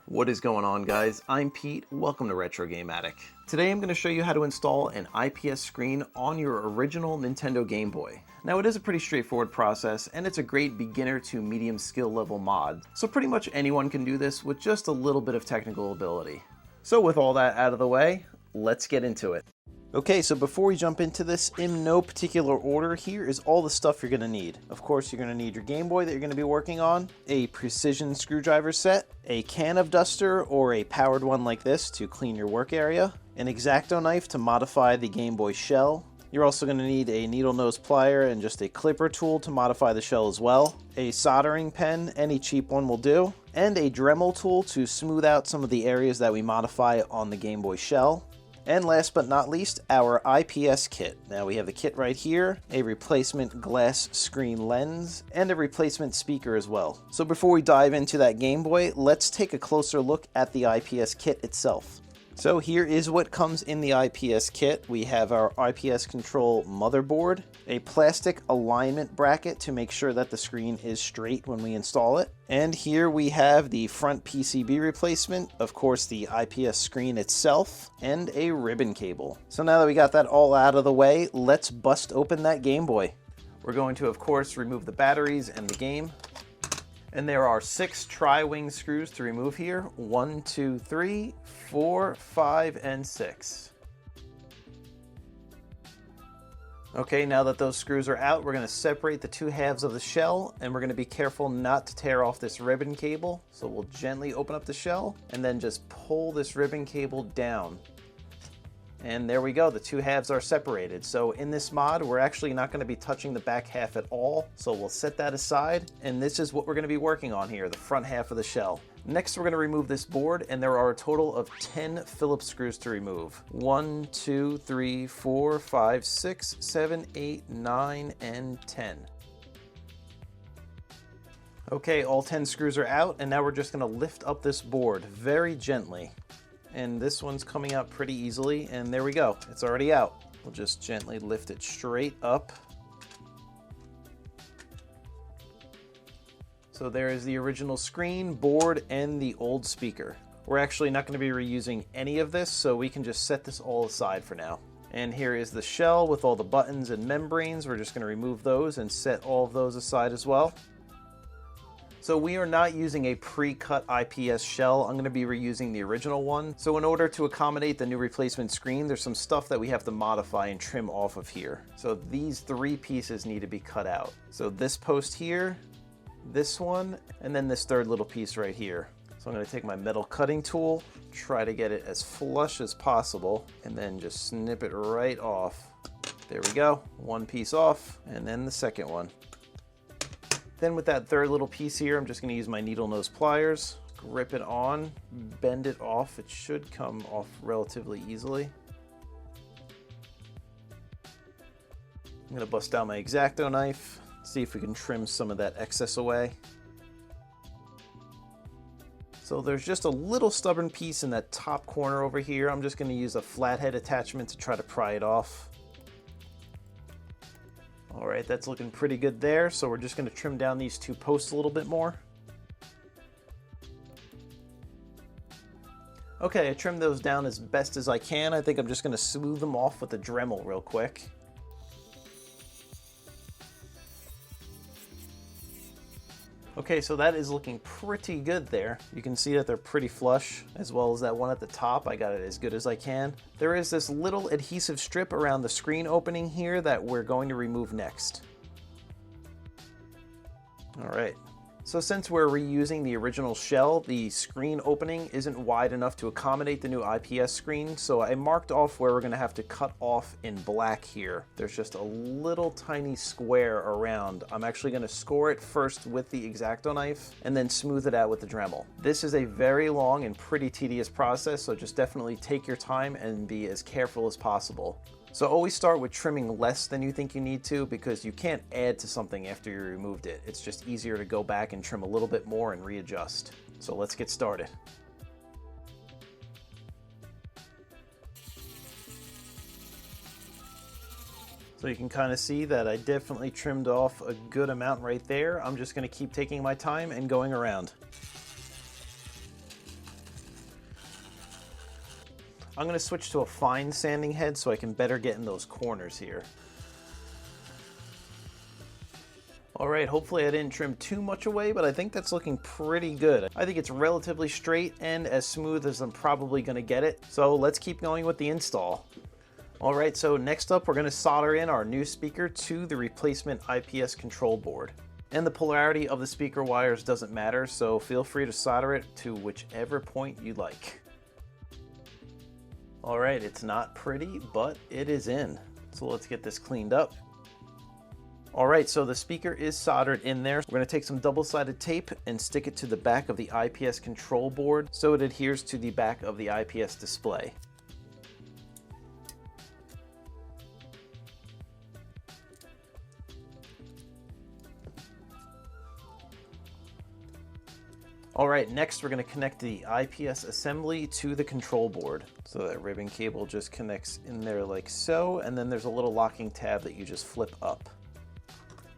What is going on, guys? I'm Pete. Welcome to Retro Game Attic. Today I'm going to show you how to install an IPS screen on your original Nintendo Game Boy. Now, it is a pretty straightforward process, and it's a great beginner to medium skill level mod, so pretty much anyone can do this with just a little bit of technical ability. So with all that out of the way, let's get into it. Okay, so before we jump into this, in no particular order, here is all the stuff you're going to need. Of course, you're going to need your Game Boy that you're going to be working on, a precision screwdriver set, a can of duster or a powered one like this to clean your work area, an X-Acto knife to modify the Game Boy shell. You're also going to need a needle nose plier and just a clipper tool to modify the shell as well, a soldering pen, any cheap one will do, and a Dremel tool to smooth out some of the areas that we modify on the Game Boy shell. And last but not least, our IPS kit. Now we have the kit right here, a replacement glass screen lens, and a replacement speaker as well. So before we dive into that Game Boy, let's take a closer look at the IPS kit itself. So here is what comes in the IPS kit. We have our IPS control motherboard, a plastic alignment bracket to make sure that the screen is straight when we install it. And here we have the front PCB replacement, of course the IPS screen itself, and a ribbon cable. So now that we got that all out of the way, let's bust open that Game Boy. We're going to, of course, remove the batteries and the game. And there are 6 tri-wing screws to remove here. 1, 2, 3, 4, 5, and 6. Okay, now that those screws are out, we're going to separate the 2 halves of the shell, and we're going to be careful not to tear off this ribbon cable. So we'll gently open up the shell, and then just pull this ribbon cable down. And there we go, the 2 halves are separated. So in this mod, we're actually not going to be touching the back half at all. So we'll set that aside, and this is what we're going to be working on here, the front half of the shell. Next, we're going to remove this board, and there are a total of 10 Phillips screws to remove. 1, 2, 3, 4, 5, 6, 7, 8, 9, and 10. Okay, all 10 screws are out, and now we're just going to lift up this board very gently. And this one's coming out pretty easily, and there we go, it's already out. We'll just gently lift it straight up. So there is the original screen, board, and the old speaker. We're actually not going to be reusing any of this, so we can just set this all aside for now. And here is the shell with all the buttons and membranes. We're just going to remove those and set all of those aside as well. So we are not using a pre-cut IPS shell. I'm going to be reusing the original one. So in order to accommodate the new replacement screen, there's some stuff that we have to modify and trim off of here. So these 3 pieces need to be cut out. So this post here, this one, and then this 3rd little piece right here. So I'm going to take my metal cutting tool, try to get it as flush as possible, and then just snip it right off. There we go, 1 piece off, and then the 2nd one. Then with that 3rd little piece here, I'm just going to use my needle nose pliers, grip it on, bend it off. It should come off relatively easily. I'm going to bust out my X-Acto knife, see if we can trim some of that excess away. So there's just a little stubborn piece in that top corner over here. I'm just going to use a flathead attachment to try to pry it off. All right, that's looking pretty good there. So we're just going to trim down these 2 posts a little bit more. Okay, I trimmed those down as best as I can. I think I'm just going to smooth them off with a Dremel real quick. Okay, so that is looking pretty good there. You can see that they're pretty flush, as well as that one at the top. I got it as good as I can. There is this little adhesive strip around the screen opening here that we're going to remove next. All right. So since we're reusing the original shell, the screen opening isn't wide enough to accommodate the new IPS screen, so I marked off where we're going to have to cut off in black here. There's just a little tiny square around. I'm actually going to score it first with the X-Acto knife and then smooth it out with the Dremel. This is a very long and pretty tedious process, so just definitely take your time and be as careful as possible. So always start with trimming less than you think you need to, because you can't add to something after you removed it. It's just easier to go back and trim a little bit more and readjust. So let's get started. So you can kind of see that I definitely trimmed off a good amount right there. I'm just going to keep taking my time and going around. I'm going to switch to a fine sanding head so I can better get in those corners here. All right, hopefully I didn't trim too much away, but I think that's looking pretty good. I think it's relatively straight and as smooth as I'm probably going to get it. So let's keep going with the install. All right, so next up we're going to solder in our new speaker to the replacement IPS control board. And the polarity of the speaker wires doesn't matter, so feel free to solder it to whichever point you like. All right, it's not pretty, but it is in. So let's get this cleaned up. All right, so the speaker is soldered in there. We're going to take some double-sided tape and stick it to the back of the IPS control board so it adheres to the back of the IPS display. All right, next we're going to connect the IPS assembly to the control board. So that ribbon cable just connects in there like so, and then there's a little locking tab that you just flip up.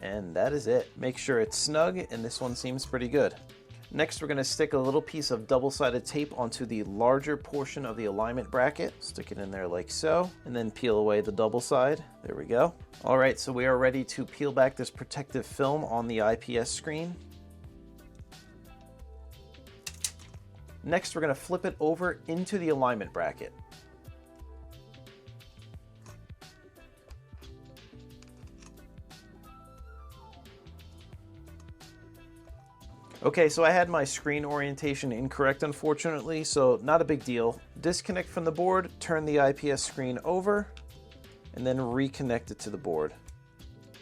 And that is it. Make sure it's snug, and this one seems pretty good. Next, we're going to stick a little piece of double-sided tape onto the larger portion of the alignment bracket. Stick it in there like so, and then peel away the double side. There we go. All right, so we are ready to peel back this protective film on the IPS screen. Next, we're going to flip it over into the alignment bracket. Okay, so I had my screen orientation incorrect, unfortunately, so not a big deal. Disconnect from the board, turn the IPS screen over, and then reconnect it to the board.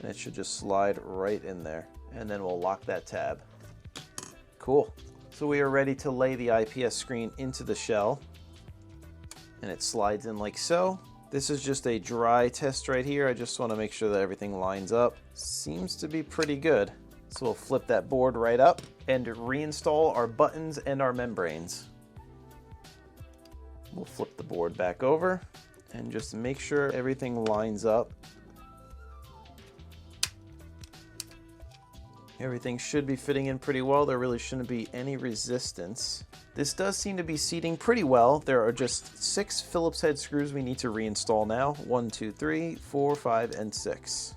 And it should just slide right in there. And then we'll lock that tab. Cool. So we are ready to lay the IPS screen into the shell. And it slides in like so. This is just a dry test right here. I just want to make sure that everything lines up. Seems to be pretty good. So we'll flip that board right up and reinstall our buttons and our membranes. We'll flip the board back over and just make sure everything lines up. Everything should be fitting in pretty well. There really shouldn't be any resistance. This does seem to be seating pretty well. There are just 6 Phillips head screws we need to reinstall now. 1, 2, 3, 4, 5, and 6.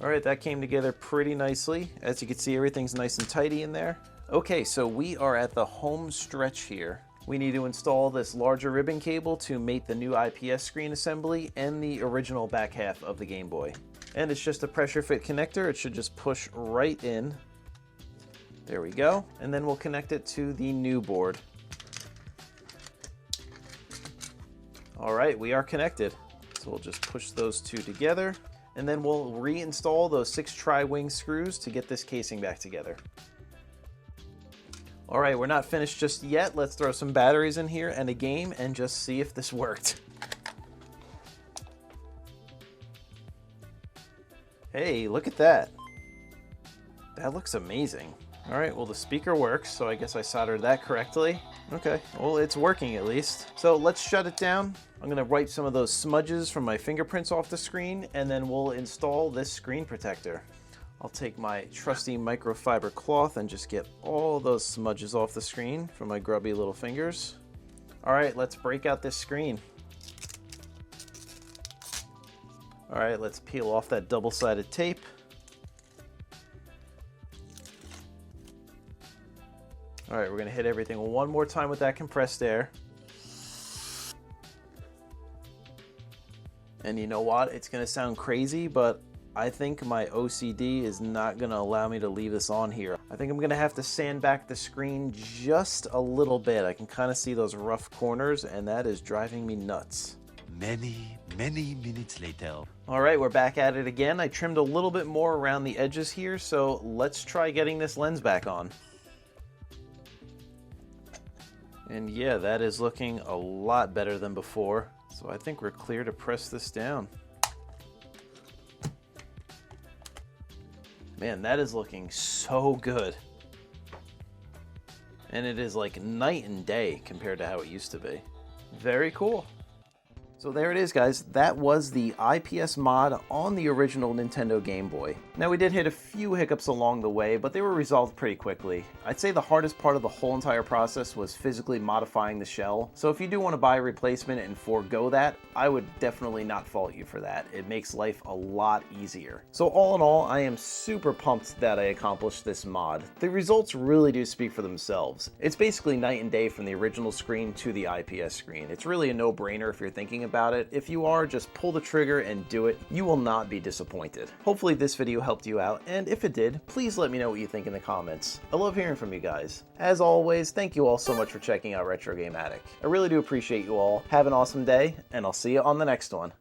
All right, that came together pretty nicely. As you can see, everything's nice and tidy in there. Okay, so we are at the home stretch here. We need to install this larger ribbon cable to mate the new IPS screen assembly and the original back half of the Game Boy. And it's just a pressure fit connector. It should just push right in. There we go. And then we'll connect it to the new board. All right, we are connected. So we'll just push those two together. And then we'll reinstall those 6 tri-wing screws to get this casing back together. All right, we're not finished just yet. Let's throw some batteries in here and a game and just see if this worked. Hey, look at that. That looks amazing. All right, well, the speaker works, so I guess I soldered that correctly. Okay, well, it's working at least. So let's shut it down. I'm gonna wipe some of those smudges from my fingerprints off the screen, and then we'll install this screen protector. I'll take my trusty microfiber cloth and just get all those smudges off the screen from my grubby little fingers. All right, let's break out this screen. All right, let's peel off that double-sided tape. All right, we're gonna hit everything one more time with that compressed air. And you know what? It's gonna sound crazy, but I think my OCD is not gonna allow me to leave this on here. I think I'm gonna have to sand back the screen just a little bit. I can kind of see those rough corners, and that is driving me nuts. Many minutes later. All right, we're back at it again. I trimmed a little bit more around the edges here, so let's try getting this lens back on. And yeah, that is looking a lot better than before. So I think we're clear to press this down. Man, that is looking so good. And it is like night and day compared to how it used to be. Very cool. So there it is, guys. That was the IPS mod on the original Nintendo Game Boy. Now, we did hit a few hiccups along the way, but they were resolved pretty quickly. I'd say the hardest part of the whole entire process was physically modifying the shell. So if you do want to buy a replacement and forego that, I would definitely not fault you for that. It makes life a lot easier. So all in all, I am super pumped that I accomplished this mod. The results really do speak for themselves. It's basically night and day from the original screen to the IPS screen. It's really a no-brainer if you're thinking about it. If you are, just pull the trigger and do it. You will not be disappointed. Hopefully this video helped you out, and if it did, please let me know what you think in the comments. I love hearing from you guys. As always, thank you all so much for checking out Retro Game Attic. I really do appreciate you all. Have an awesome day, and I'll see you on the next one.